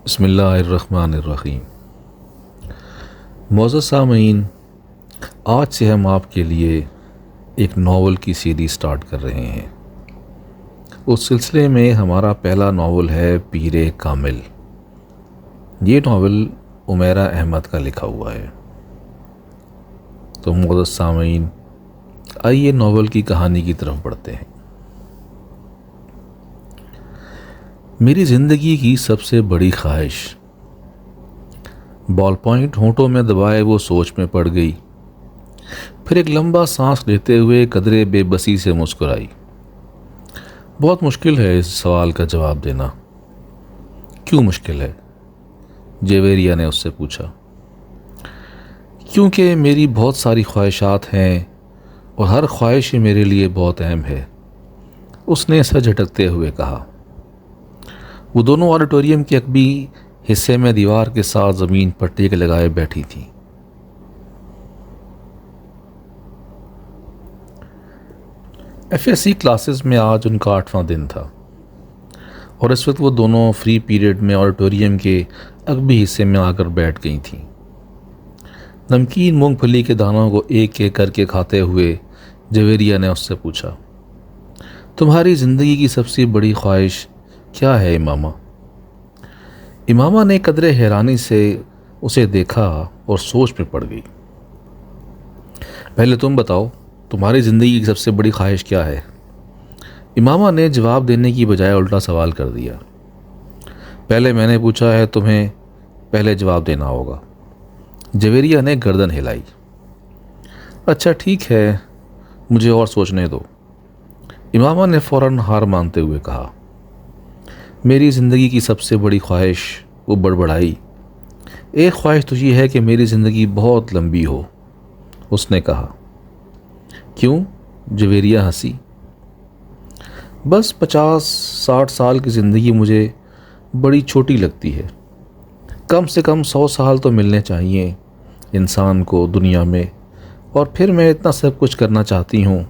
बिस्मिल्लाहिर्रहमानिर्रहीम। मोअज़्ज़ज़ सामीन, आज से हम आपके लिए एक नावल की सीरीज़ स्टार्ट कर रहे हैं। उस सिलसिले में हमारा पहला नावल है पीरे कामिल। ये नावल उमैरा अहमद का लिखा हुआ है। तो मोअज़्ज़ज़ सामीन, आइए नावल की कहानी की तरफ बढ़ते हैं। मेरी ज़िंदगी की सबसे बड़ी ख्वाहिश। बॉल पॉइंट होंठों में दबाए वो सोच में पड़ गई। फिर एक लंबा सांस लेते हुए कदरे बेबसी से मुस्कुराई। बहुत मुश्किल है इस सवाल का जवाब देना। क्यों मुश्किल है? जेवेरिया ने उससे पूछा। क्योंकि मेरी बहुत सारी ख्वाहिशात हैं और हर ख्वाहिश मेरे लिए बहुत अहम है, उसने सर झटकते हुए कहा। वो दोनों ऑडिटोरियम के अकबी हिस्से में दीवार के साथ ज़मीन पर टेक लगाए बैठी थीं। एफएससी क्लासेस में आज उनका 8वां दिन था और इस वक्त वो दोनों फ्री पीरियड में ऑडिटोरियम के अकबी हिस्से में आकर बैठ गई थीं। नमकीन मूंगफली के दानों को एक एक करके खाते हुए जवेरिया ने उससे पूछा, तुम्हारी ज़िंदगी की सबसे बड़ी ख्वाहिश क्या है इमामा? इमामा ने कदरे हैरानी से उसे देखा और सोच में पड़ गई। पहले तुम बताओ, तुम्हारी ज़िंदगी की सबसे बड़ी ख्वाहिश क्या है? इमामा ने जवाब देने की बजाय उल्टा सवाल कर दिया। पहले मैंने पूछा है, तुम्हें पहले जवाब देना होगा। जवेरिया ने गर्दन हिलाई। अच्छा ठीक है, मुझे और सोचने दो। इमामा ने फ़ौरन हार मानते हुए कहा। मेरी ज़िंदगी की सबसे बड़ी ख्वाहिश, वो बड़बड़ाई। एक ख्वाहिश तो ये है कि मेरी ज़िंदगी बहुत लंबी हो, उसने कहा। क्यों? जवेरिया हंसी। बस 50-60 साल की ज़िंदगी मुझे बड़ी छोटी लगती है। कम से कम 100 साल तो मिलने चाहिए इंसान को दुनिया में, और फिर मैं इतना सब कुछ करना चाहती हूँ।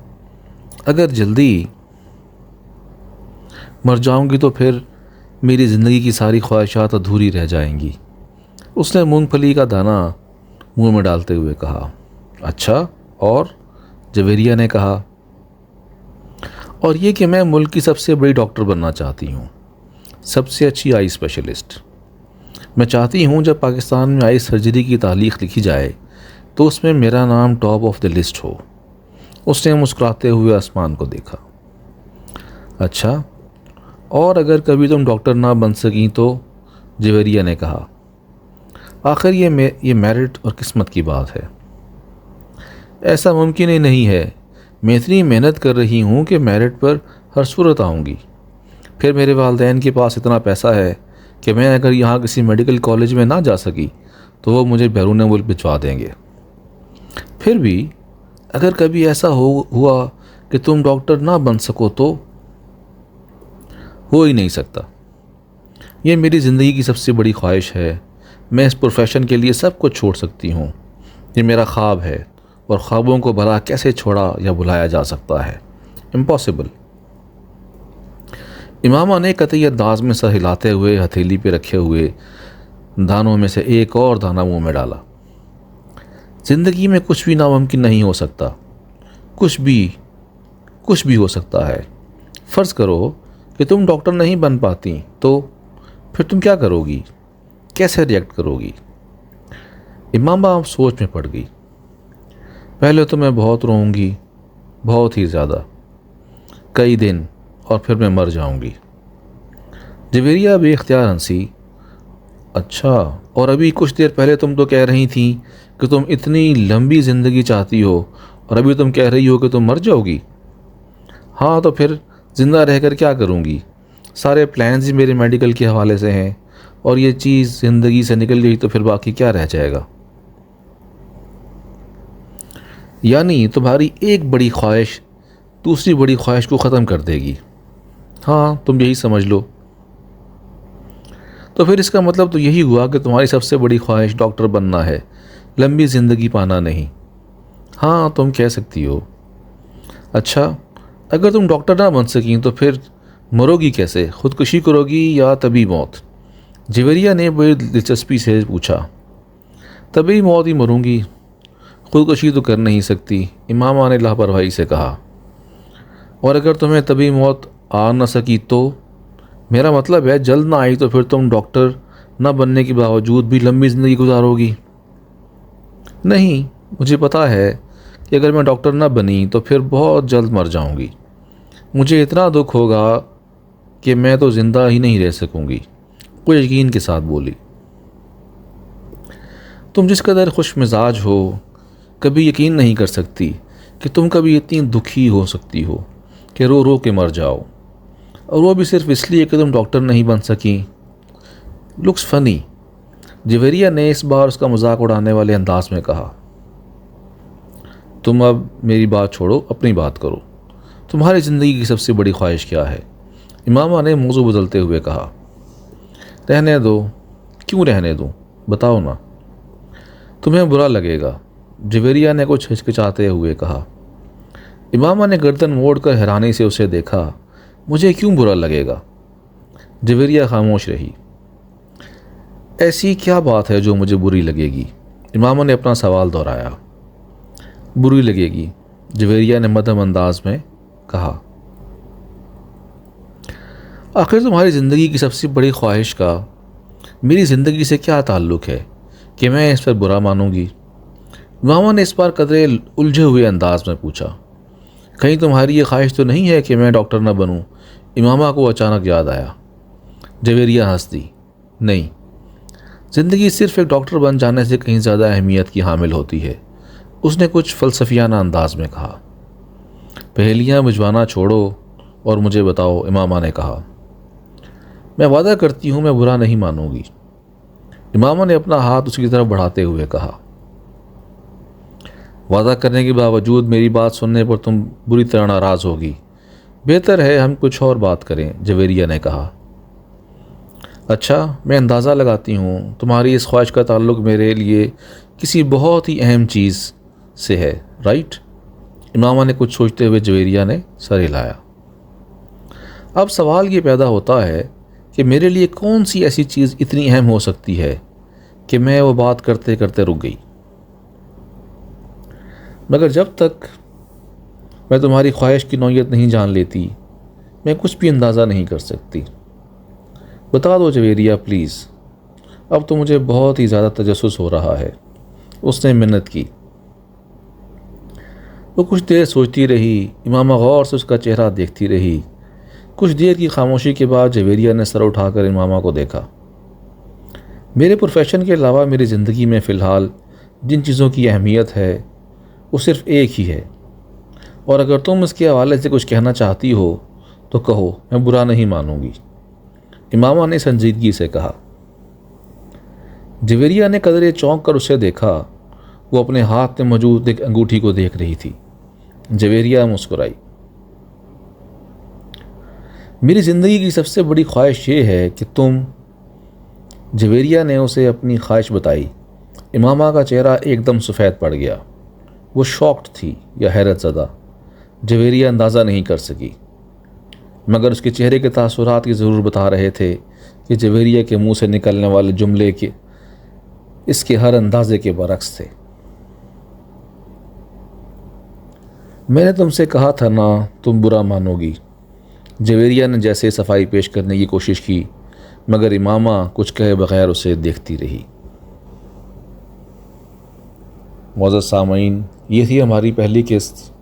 अगर जल्दी मर जाऊंगी तो फिर मेरी ज़िंदगी की सारी ख्वाहिशात अधूरी रह जाएंगी, उसने मूंगफली का दाना मुंह में डालते हुए कहा। अच्छा और? जवेरिया ने कहा। और ये कि मैं मुल्क की सबसे बड़ी डॉक्टर बनना चाहती हूँ, सबसे अच्छी आई स्पेशलिस्ट। मैं चाहती हूँ जब पाकिस्तान में आई सर्जरी की तारीख लिखी जाए तो उसमें मेरा नाम टॉप ऑफ द लिस्ट हो। उसने मुस्कुराते हुए आसमान को देखा। अच्छा, और अगर कभी तुम डॉक्टर ना बन सकी तो? जवेरिया ने कहा। आखिर ये मेरिट और किस्मत की बात है। ऐसा मुमकिन ही नहीं है। मैं इतनी मेहनत कर रही हूँ कि मेरिट पर हर सूरत आऊँगी। फिर मेरे वालिदैन के पास इतना पैसा है कि मैं अगर यहाँ किसी मेडिकल कॉलेज में ना जा सकी तो वो मुझे बैरून मुल्क भिजवा देंगे। फिर भी अगर कभी ऐसा हुआ कि तुम डॉक्टर ना बन सको तो? हो ही नहीं सकता। ये मेरी ज़िंदगी की सबसे बड़ी ख्वाहिश है। मैं इस प्रोफेशन के लिए सब कुछ छोड़ सकती हूँ। ये मेरा ख्वाब है और ख्वाबों को भला कैसे छोड़ा या भुलाया जा सकता है? इम्पॉसिबल। इमामा ने कतई अंदाज में सर हिलाते हुए हथेली पे रखे हुए दानों में से एक और दाना मुंह में डाला। ज़िंदगी में कुछ भी नामुमकिन नहीं हो सकता। कुछ भी हो सकता है। फ़र्ज़ करो कि तुम डॉक्टर नहीं बन पाती तो फिर तुम क्या करोगी? कैसे रिएक्ट करोगी? इमामा अब सोच में पड़ गई। पहले तो मैं बहुत रोऊंगी, बहुत ही ज़्यादा, कई दिन, और फिर मैं मर जाऊंगी। जवेरिया बेख्तियार हंसी। अच्छा, और अभी कुछ देर पहले तुम तो कह रही थी कि तुम इतनी लंबी ज़िंदगी चाहती हो और अभी तुम कह रही हो कि तुम मर जाओगी। हाँ, तो फिर ज़िंदा रहकर क्या करूँगी? सारे प्लान्स ही मेरे मेडिकल के हवाले से हैं, और ये चीज़ ज़िंदगी से निकल गई तो फिर बाकी क्या रह जाएगा? यानी तुम्हारी एक बड़ी ख्वाहिश दूसरी बड़ी ख्वाहिश को ख़त्म कर देगी। हाँ, तुम यही समझ लो। तो फिर इसका मतलब तो यही हुआ कि तुम्हारी सबसे बड़ी ख्वाहिश डॉक्टर बनना है, लंबी ज़िंदगी पाना नहीं। हाँ, तुम कह सकती हो। अच्छा, अगर तुम डॉक्टर ना बन सकी तो फिर मरोगी कैसे? खुदकुशी करोगी या तभी मौत? जवेरिया ने बड़ी दिलचस्पी से पूछा, तभी मौत ही मरूंगी, खुदकुशी तो कर नहीं सकती, इमामा ने लापरवाही से कहा। और अगर तुम्हें तभी मौत आ न सकी तो? मेरा मतलब है जल्द ना आई तो फिर तुम डॉक्टर न बनने के बावजूद भी लंबी ज़िंदगी गुजारोगी। नहीं, मुझे पता है कि अगर मैं डॉक्टर न बनी तो फिर बहुत जल्द मर जाऊंगी। मुझे इतना दुख होगा कि मैं तो ज़िंदा ही नहीं रह सकूंगी, वो यकीन के साथ बोली। तुम जिस कदर खुश मिजाज हो, कभी यकीन नहीं कर सकती कि तुम कभी इतनी दुखी हो सकती हो कि रो रो के मर जाओ, और वो भी सिर्फ इसलिए कि तुम डॉक्टर नहीं बन सकी। लुक्स फ़नी, जवेरिया ने इस बार उसका मजाक उड़ाने वाले अंदाज में कहा। तुम अब मेरी बात छोड़ो, अपनी बात करो। तुम्हारी ज़िंदगी की सबसे बड़ी ख्वाहिश क्या है? इमामा ने मौजू बदलते हुए कहा। रहने दो। क्यों रहने दूँ, बताओ ना। तुम्हें बुरा लगेगा, जवेरिया ने कुछ हिचकिचाते हुए कहा। इमामा ने गर्दन मोड़कर हैरानी से उसे देखा। मुझे क्यों बुरा लगेगा? जवेरिया खामोश रही। ऐसी क्या बात है जो मुझे बुरी लगेगी? इमामा ने अपना सवाल दोहराया। बुरी लगेगी, जवेरिया ने मध्यम अंदाज में कहा। आखिर तुम्हारी ज़िंदगी की सबसे बड़ी ख्वाहिश का मेरी ज़िंदगी से क्या ताल्लुक़ है कि मैं इस पर बुरा मानूंगी? इमामा ने इस बार कदरे उलझे हुए अंदाज में पूछा। कहीं तुम्हारी ये ख्वाहिश तो नहीं है कि मैं डॉक्टर न बनूं? इमामा को अचानक याद आया। जवेरिया हंस दी। नहीं, ज़िंदगी सिर्फ एक डॉक्टर बन जाने से कहीं ज़्यादा अहमियत की हामिल होती है, उसने कुछ फ़लसफियाना अंदाज में कहा। पहेलियाँ बुझवाना छोड़ो और मुझे बताओ, इमामा ने कहा। मैं वादा करती हूँ मैं बुरा नहीं मानूंगी, इमामा ने अपना हाथ उसकी तरफ बढ़ाते हुए कहा। वादा करने के बावजूद मेरी बात सुनने पर तुम बुरी तरह नाराज़ होगी। बेहतर है हम कुछ और बात करें, जवेरिया ने कहा। अच्छा, मैं अंदाज़ा लगाती हूँ तुम्हारी इस ख्वाहिश का ताल्लुक़ मेरे लिए किसी बहुत ही अहम चीज़ से है, राइट? इमामा ने कुछ सोचते हुए जवेरिया ने सर हिलाया। अब सवाल ये पैदा होता है कि मेरे लिए कौन सी ऐसी चीज़ इतनी अहम हो सकती है कि मैं वो बात करते करते रुक गई। मगर जब तक मैं तुम्हारी ख्वाहिश की नौयत नहीं जान लेती, मैं कुछ भी अंदाज़ा नहीं कर सकती। बता दो जवेरिया प्लीज़, अब तो मुझे बहुत ही ज़्यादा तजस्सुस हो रहा है। उसने मिन्नत की। वो कुछ देर सोचती रही। इमामा गौर से उसका चेहरा देखती रही। कुछ देर की खामोशी के बाद जवेरिया ने सर उठाकर इमामा को देखा। मेरे प्रोफेशन के अलावा मेरी ज़िंदगी में फ़िलहाल जिन चीज़ों की अहमियत है वो सिर्फ़ एक ही है, और अगर तुम इसके हवाले से कुछ कहना चाहती हो तो कहो, मैं बुरा नहीं मानूंगी, इमामा ने संजीदगी से कहा। जवेरिया ने कदरे चौंक कर उसे देखा। वो अपने हाथ में मौजूद एक अंगूठी को देख रही थी। जवेरिया मुस्कुराई। मेरी ज़िंदगी की सबसे बड़ी ख्वाहिश ये है कि तुम। जवेरिया ने उसे अपनी ख्वाहिश बताई। इमामा का चेहरा एकदम सफ़ेद पड़ गया। वो शॉक्ड थी या हैरत ज़दा, जवेरिया अंदाज़ा नहीं कर सकी, मगर उसके चेहरे के तासुरात ये ज़रूर बता रहे थे कि जवेरिया के मुंह से निकलने वाले जुमले के इसके हर अंदाजे के बरक्स थे। मैंने तुमसे कहा था ना तुम बुरा मानोगी, जवेरिया ने जैसे सफाई पेश करने की कोशिश की, मगर इमामा कुछ कहे बगैर उसे देखती रही। मौजूद सामीन, ये थी हमारी पहली किस्त।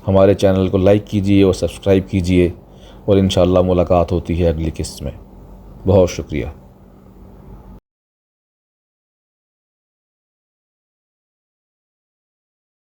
हमारे चैनल को लाइक कीजिए और सब्सक्राइब कीजिए, और इंशाअल्लाह मुलाकात होती है अगली किस्त में। बहुत शुक्रिया।